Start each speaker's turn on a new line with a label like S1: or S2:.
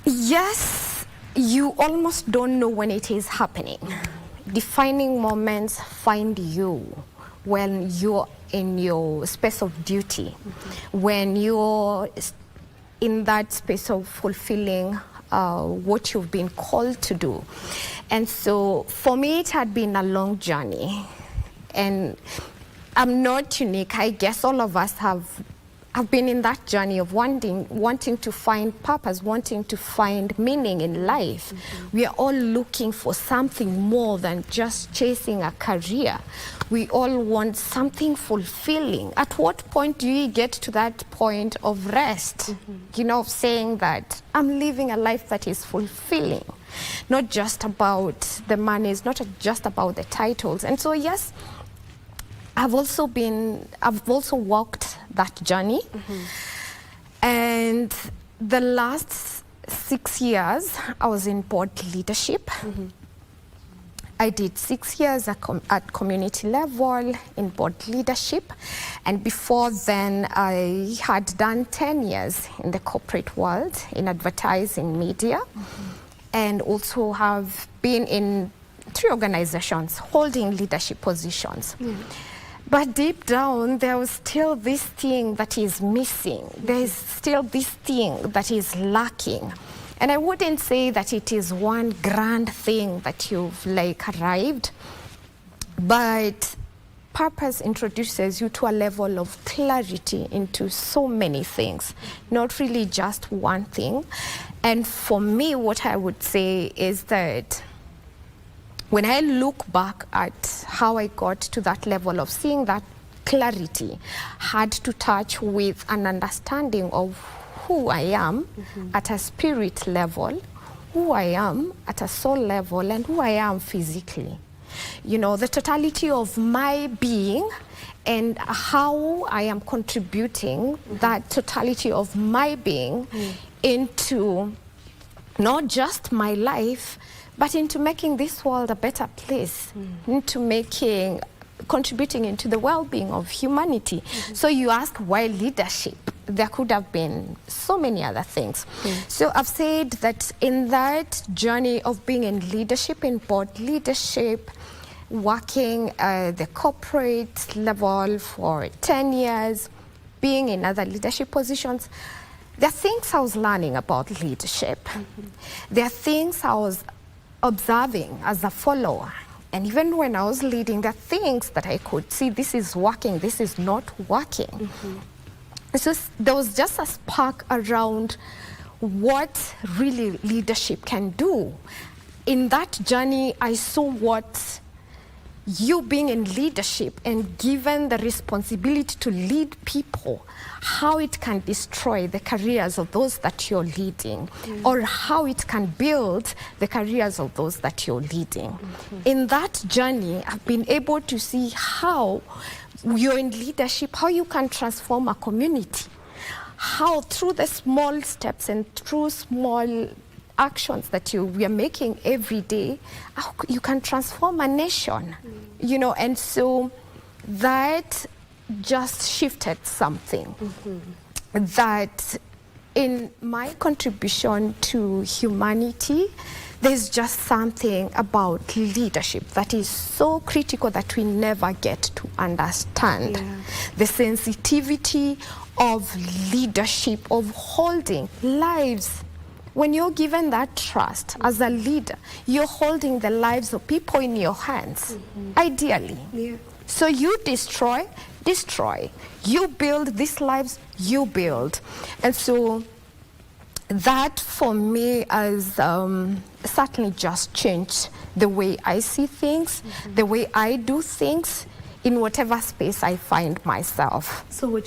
S1: Yes, you almost don't know when it is happening. Defining moments find you when you're in your space of duty, when you're in that space of fulfilling what you've been called to do. And so for me, it had been a long journey. And I'm not unique. I guess all of us have been in that journey of wanting to find purpose, wanting to find meaning in life. We are all looking for something more than just chasing a career. We all want something fulfilling. At what point do you get to that point of rest? You know, of saying that I'm living a life that is fulfilling, not just about the money, it's not just about the titles. And so yes, I've also walked that journey. And the last 6 years, I was in board leadership. I did 6 years at community level in board leadership. And before then, I had done 10 years in the corporate world, in advertising media, and also have been in 3 organizations holding leadership positions. But deep down, there was still this thing that is missing. There is still this thing that is lacking. And I wouldn't say that it is one grand thing that you've arrived, but purpose introduces you to a level of clarity into so many things, not really just one thing. And for me, what I would say is that when I look back at how I got to that level of seeing that clarity, had to touch with an understanding of who I am at a spirit level, who I am at a soul level, and who I am physically. You know, the totality of my being and how I am contributing that totality of my being into not just my life, but into making this world a better place, into contributing into the well-being of humanity. So you ask, why leadership? There could have been so many other things. So I've said that in that journey of being in leadership, in board leadership, working at the corporate level for 10 years, being in other leadership positions, there are things I was learning about leadership. There are things I was observing as a follower. And even when I was leading, there are things that I could see, this is working, this is not working. So there was just a spark around what really leadership can do. In that journey, I saw what you being in leadership and given the responsibility to lead people, how it can destroy the careers of those that you're leading, or how it can build the careers of those that you're leading. In that journey, I've been able to see how you're in leadership, how you can transform a community, how through the small steps and through small actions that we are making every day, how you can transform a nation, you know. And so that just shifted something, that in my contribution to humanity, there's just something about leadership that is so critical that we never get to understand. The sensitivity of leadership, of holding lives. When you're given that trust as a leader, you're holding the lives of people in your hands, ideally. So you destroy. You build these lives, you build. And so that for me has certainly just changed the way I see things, the way I do things in whatever space I find myself.
S2: So would